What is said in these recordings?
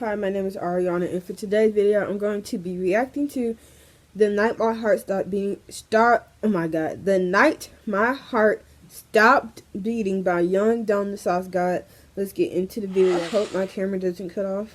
Hi, my name is Ariana, and for today's video, I'm going to be reacting to The Night My Heart Stopped Beating. The Night My Heart Stopped Beating by YouNow, the Sauce God. Let's get into the video. I hope my camera doesn't cut off,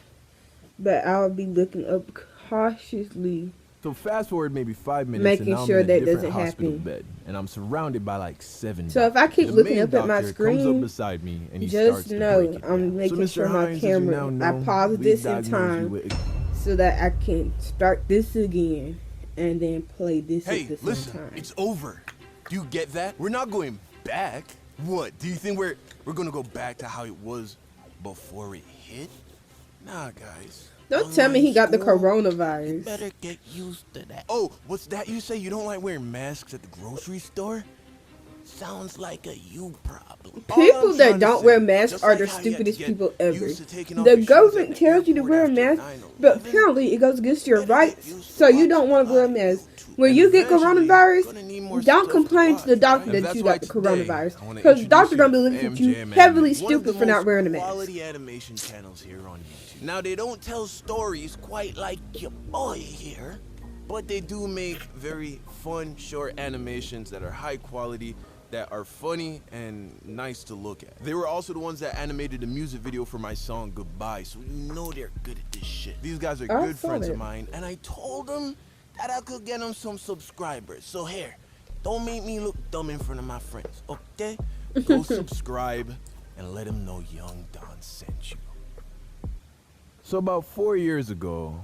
but I'll be looking up cautiously. So fast forward maybe 5 minutes, making and now sure I'm in a that different doesn't hospital happen. bed, and I'm surrounded by like 7 So if I keep looking up at my screen, comes up beside me and he just starts to know break it I'm down. making So sure my Hines, as you camera, now I know, pause we this in diagnosed you time with- so that I can start this again and then play this at the same listen, time. it's over. Do you get that? We're not going back. What? Do you think we're gonna go back to how it was before it hit? Nah, guys. Don't tell me he got the School, coronavirus. You better get used to that. Oh, what's that you say? You don't like wearing masks at the grocery store? Sounds like a you problem. People that don't wear masks are the stupidest people ever. The government tells you to wear a mask, but apparently it goes against your rights, so you don't want to wear a mask. When you get coronavirus, don't complain to the doctor that you got the coronavirus, because the doctor gonna be looking at you heavily stupid for not wearing a mask. Quality animation channels here on YouTube. Now they don't tell stories quite like your boy here, but they do make very fun short animations that are high quality, that are funny and nice to look at. They were also the ones that animated the music video for my song Goodbye, so you know they're good at this shit. These guys are good friends of mine, and I told them that I could get them some subscribers. So here, don't make me look dumb in front of my friends, okay? Go subscribe and let them know Young Don sent you. So about 4 years ago,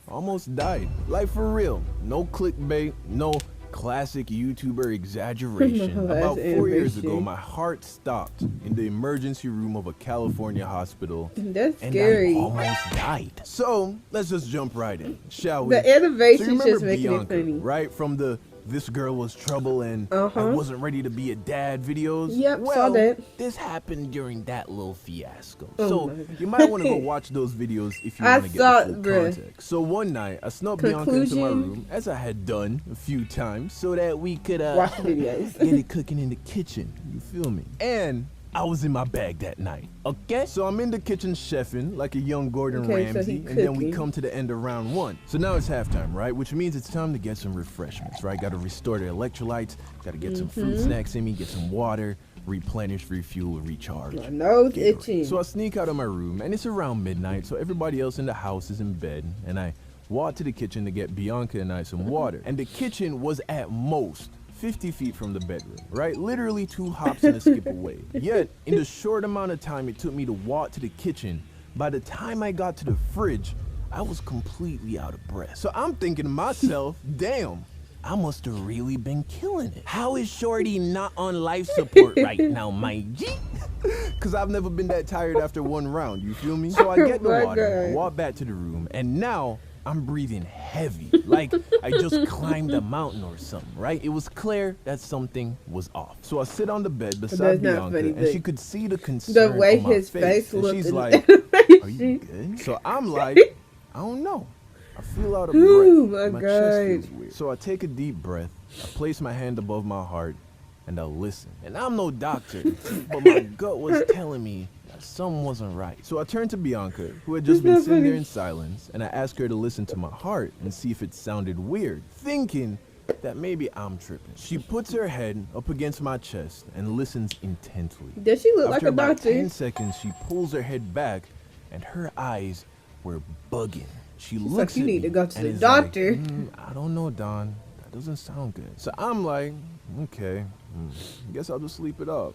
almost died. Like for real. No clickbait, no classic YouTuber exaggeration. About 4 years ago, my heart stopped in the emergency room of a California hospital. That's and scary. I almost died. So let's just jump right in, shall we? The So you animation's remember just making Bianca, it funny. right? From the "This girl was trouble" and "I wasn't ready to be a dad" videos. Yep, well, saw that. this happened during that little fiasco. Oh So my you might want to go watch those videos if you I want to get saw the it, full bruh. context. So one night, I snuck Bianca into my Conclusion. room, as I had done a few times, so that we could Watch the videos. get it cooking in the kitchen. You feel me? And I was in my bag that night. Okay? So I'm in the kitchen chefing like a young Gordon Okay, so Ramsay, he and then we cooking. come to the end of round 1. So now it's halftime, right? Which means it's time to get some refreshments, right? Got to restore the electrolytes, got to get some fruit snacks in me, get some water, replenish, refuel, recharge. My nose Gatorade. itching. So I sneak out of my room, and it's around midnight, so everybody else in the house is in bed, and I walk to the kitchen to get Bianca and I some water. And the kitchen was at most 50 feet from the bedroom, right? Literally 2 hops and a skip away. Yet, in the short amount of time it took me to walk to the kitchen, by the time I got to the fridge, I was completely out of breath. So I'm thinking to myself, damn, I must have really been killing it. How is Shorty not on life support right now, my G? Cause I've never been that tired after 1 round, you feel me? So I get the My water, God. walk back to the room, and now I'm breathing heavy, like I just climbed a mountain or something, right? It was clear that something was off. So I sit on the bed beside That's not Bianca, funny, and but she could see the concern the way on my his face and looked she's in the like, "Are you animation. good?" So I'm like, "I don't know. I feel out of Ooh, breath. my chest feels God. weird." So I take a deep breath, I place my hand above my heart, and I listen. And I'm no doctor, but my gut was telling me that something wasn't right. So I turned to Bianca, who had just been sitting there in silence, and I asked her to listen to my heart and see if it sounded weird, thinking that maybe I'm tripping. She puts her head up against my chest and listens intently. Does she look After like a about doctor? 10 seconds, she pulls her head back, and her eyes were bugging. She She's looks like, you at need me to go to and the is doctor. like, I don't know, Don. That doesn't sound good. So I'm like, okay, guess I'll just sleep it off.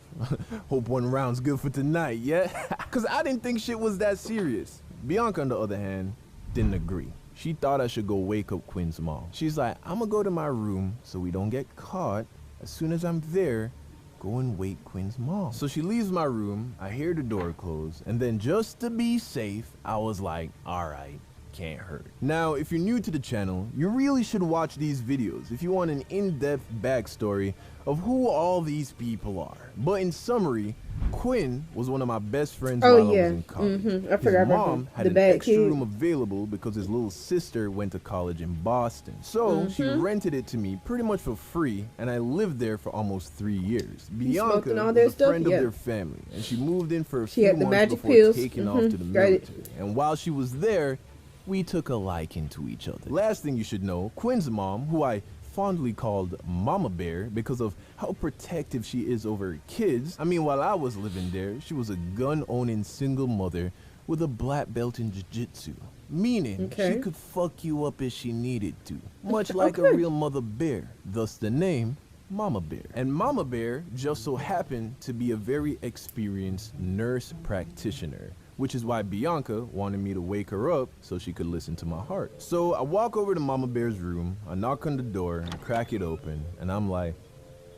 Hope 1 round's good for tonight, yeah? Cause I didn't think shit was that serious. Bianca, on the other hand, didn't agree. She thought I should go wake up Quinn's mom. She's like, I'm gonna go to my room so we don't get caught. As soon as I'm there, go and wake Quinn's mom. So she leaves my room, I hear the door close, and then just to be safe, I was like, alright, can't hurt. Now, if you're new to the channel, you really should watch these videos if you want an in-depth backstory of who all these people are. But in summary, Quinn was one of my best friends Oh, while I yeah. was in college. I forgot His about mom him. had The an bad extra kid. room available because his little sister went to college in Boston. So she rented it to me pretty much for free, and I lived there for almost 3 years. Bianca smoking all was their a stuff? friend Yeah. of their family, and she moved in for a She few had the months magic before pills. taking off to the Got it. military. And while she was there, we took a liking to each other. Last thing you should know, Quinn's mom, who I fondly called Mama Bear because of how protective she is over her kids. I mean, while I was living there, she was a gun-owning single mother with a black belt in jiu-jitsu, meaning Okay. she could fuck you up if she needed to, much like a Okay. real mother bear, thus the name Mama Bear. And Mama Bear just so happened to be a very experienced nurse practitioner, which is why Bianca wanted me to wake her up so she could listen to my heart. So I walk over to Mama Bear's room, I knock on the door, and crack it open, and I'm like,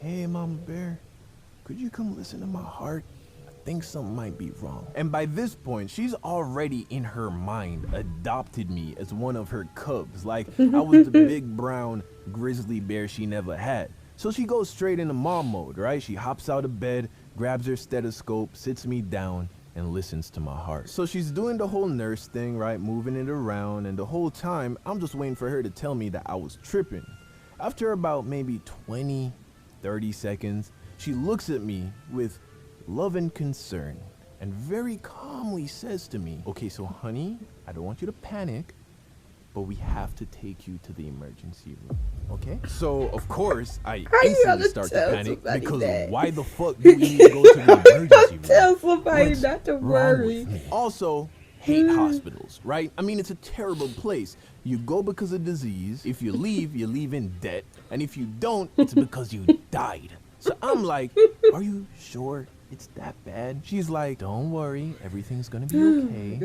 "Hey, Mama Bear, could you come listen to my heart? I think something might be wrong." And by this point, she's already in her mind adopted me as one of her cubs, like I was the big brown grizzly bear she never had. So she goes straight into mom mode, right? She hops out of bed, grabs her stethoscope, sits me down, and listens to my heart. So she's doing the whole nurse thing, right? Moving it around, and the whole time, I'm just waiting for her to tell me that I was tripping. After about maybe 20, 30 seconds, she looks at me with love and concern and very calmly says to me, "Okay, so honey, I don't want you to panic, but we have to take you to the emergency room, okay?" So, of course, I How you instantly gonna start to tell panic somebody because that? why the fuck do we need to go to the emergency room? Tell somebody What's not to wrong worry. with me? Also, hate hospitals, right? I mean, it's a terrible place. You go because of disease. If you leave in debt. And if you don't, it's because you died. So I'm like, "Are you sure it's that bad?" She's like, "Don't worry, everything's gonna be okay.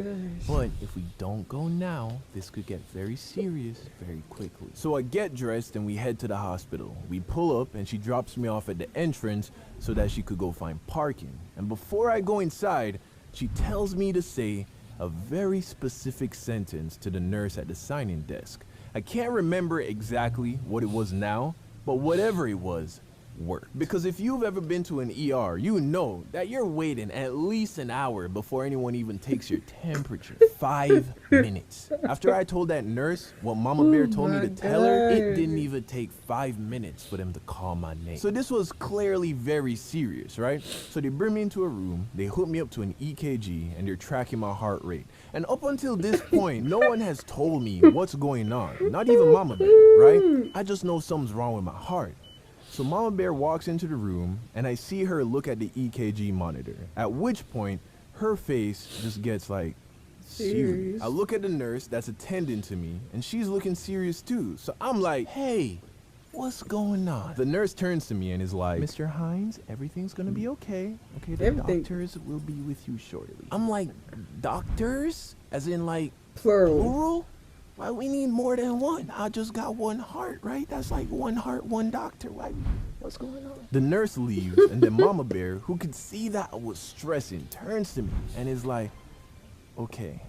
But if we don't go now, this could get very serious very quickly." So I get dressed and we head to the hospital. We pull up and she drops me off at the entrance so that she could go find parking. And before I go inside, she tells me to say a very specific sentence to the nurse at the sign-in desk. I can't remember exactly what it was now, but whatever it was, worked. Because if you've ever been to an ER, you know that you're waiting at least an hour before anyone even takes your temperature. 5 minutes. After I told that nurse what Mama Bear told me to tell her, it God. didn't even take 5 minutes for them to call my name. So this was clearly very serious, right? So they bring me into a room, they hook me up to an EKG, and they're tracking my heart rate. And up until this point, no one has told me what's going on. Not even Mama Bear, right? I just know something's wrong with my heart. So Mama Bear walks into the room, and I see her look at the EKG monitor, at which point her face just gets like serious. I look at the nurse that's attending to me, and she's looking serious too. So I'm like, "Hey, what's going on?" The nurse turns to me and is like, "Mr. Hines, everything's gonna be okay. Okay, the Everything. doctors will be with you shortly." I'm like, "Doctors? As in like Plural. plural? Why we need more than one? I just got one heart, right? That's like one heart, one doctor. What's going on?" The nurse leaves, and then Mama Bear, who could see that I was stressing, turns to me and is like, "Okay,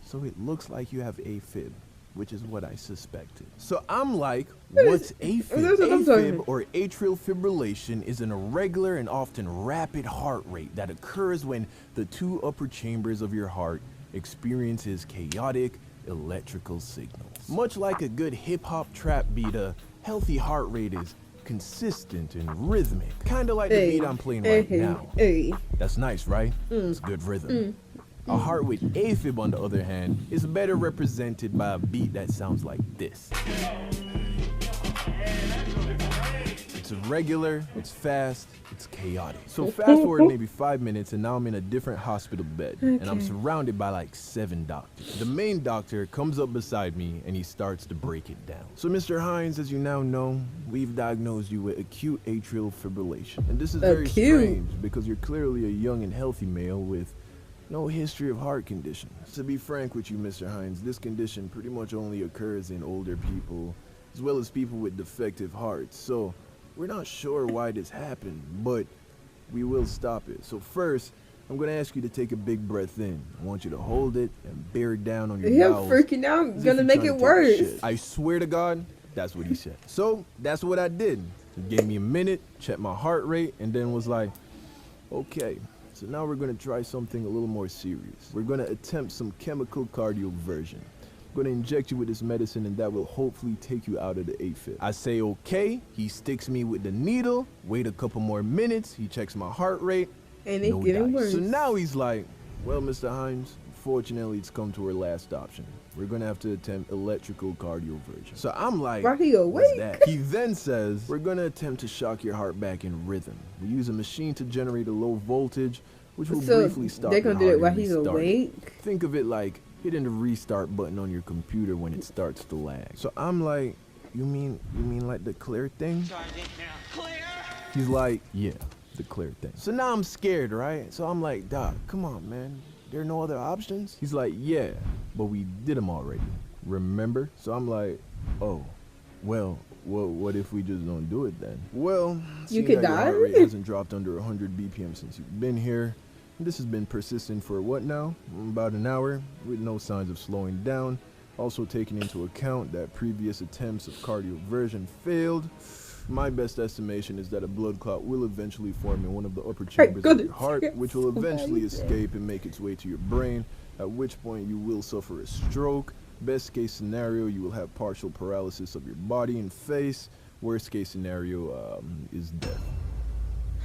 so it looks like you have AFib, which is what I suspected." So I'm like, "What's AFib?" That's what I'm talking AFib, about. or atrial fibrillation, is an irregular and often rapid heart rate that occurs when the two upper chambers of your heart experiences chaotic electrical signals. Much like a good hip-hop trap beat, a healthy heart rate is consistent and rhythmic, kind of like the beat I'm playing right now. Hey. That's nice, right? It's good rhythm. A heart with AFib, on the other hand, is better represented by a beat that sounds like this. It's irregular, it's fast, it's chaotic. So fast forward maybe 5 minutes, and now I'm in a different hospital bed, and I'm surrounded by like 7 doctors. The main doctor comes up beside me, and he starts to break it down. "So Mr. Hines, as you now know, we've diagnosed you with acute atrial fibrillation. And this is very Acute? strange because you're clearly a young and healthy male with no history of heart conditions. To be frank with you, Mr. Hines, this condition pretty much only occurs in older people, as well as people with defective hearts. So we're not sure why this happened, but we will stop it. So first, I'm going to ask you to take a big breath in. I want you to hold it and bear it down on your Him bowels. freaking out as if gonna you're make trying it to take a worse. shit. I swear to God, that's what he said. So that's what I did. He gave me a minute, checked my heart rate, and then was like, "Okay, So now we're gonna try something a little more serious. We're gonna attempt some chemical cardioversion. I'm gonna inject you with this medicine and that will hopefully take you out of the AFib. I say okay, he sticks me with the needle, wait a couple more minutes, he checks my heart rate, And it's no getting dice. worse. So now he's like, well, Mr. Himes, unfortunately it's come to our last option. We're gonna have to attempt electrical cardioversion. So I'm like, Why he awake? what's that? He then says, we're gonna attempt to shock your heart back in rhythm. We use a machine to generate a low voltage, which will So briefly stop they're your gonna do it heart while and he's restart it. awake? Think of it like hitting the restart button on your computer when it starts to lag. So I'm like, you mean like the clear thing? He's like, yeah, the clear thing. So now I'm scared, right? So I'm like, Doc, come on, man. There are no other options? He's like, yeah, but we did them already. Remember? So I'm like, oh, well, what if we just don't do it then? Well, You seeing could that your die. heart rate hasn't dropped under 100 BPM since you've been here. This has been persistent for what now? About an hour, with no signs of slowing down. Also taking into account that previous attempts of cardioversion failed. My best estimation is that a blood clot will eventually form in one of the upper chambers of your goodness, heart, which will so eventually bad. escape and make its way to your brain, at which point you will suffer a stroke. Best case scenario, you will have partial paralysis of your body and face. Worst case scenario is death.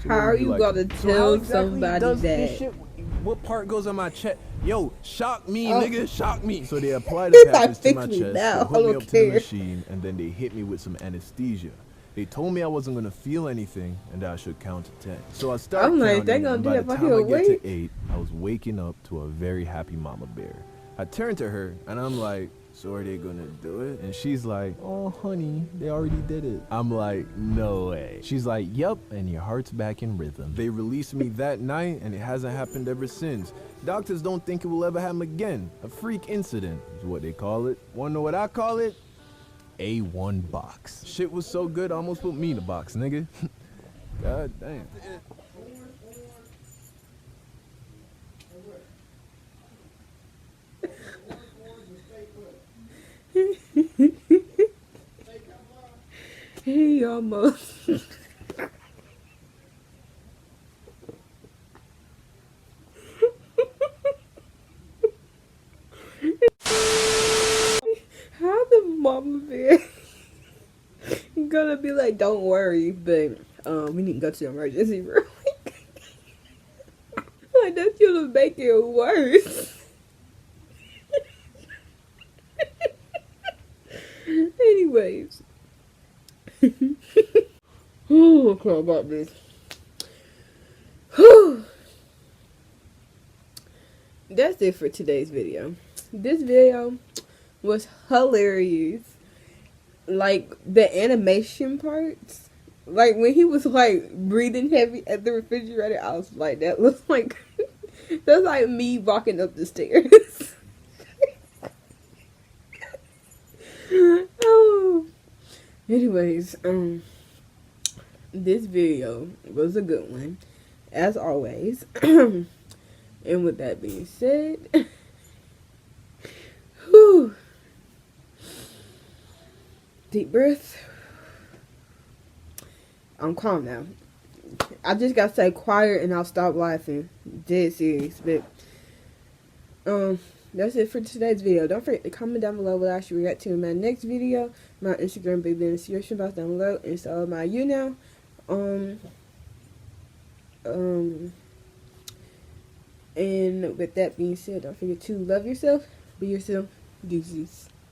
So How what are would you like gonna to do? tell somebody does this that? shit? What part goes on my chest? Yo, shock me, Oh. nigga, shock me. So they apply He's the like, patches to my "Fix me chest, now, they I hook me don't up to the care." machine, and then they hit me with some anesthesia. They told me I wasn't gonna feel anything and that I should count to 10. So I started I'm like, counting, they gonna and do by that the while time he I get awake? to 8, I was waking up to a very happy mama bear. I turned to her and I'm like, so are they gonna do it? And she's like, oh honey, they already did it. I'm like, no way. She's like, yup, and your heart's back in rhythm. They released me that night and it hasn't happened ever since. Doctors don't think it will ever happen again. A freak incident is what they call it. Wanna know what I call it? A1 box. Shit was so good, I almost put me in a box, nigga. God damn. He almost. How the mama bear gonna be like, don't worry, but we need to go to the emergency room. Like that's gonna make it worse. Anyways. Oh, okay, I got this. Whew. That's it for today's video. This video was hilarious. Like the animation parts, like when he was like breathing heavy at the refrigerator, I was like, that looks like that's like me walking up the stairs. Oh. Anyways, this video was a good one, as always. And with that being said, whew, deep breath. I'm calm now. I just gotta stay quiet and I'll stop laughing. Dead serious, but that's it for today's video. Don't forget to comment down below what I should react to in my next video. My Instagram big in the description box down below, and so my YouNow. And with that being said, don't forget to love yourself, be yourself, deuces.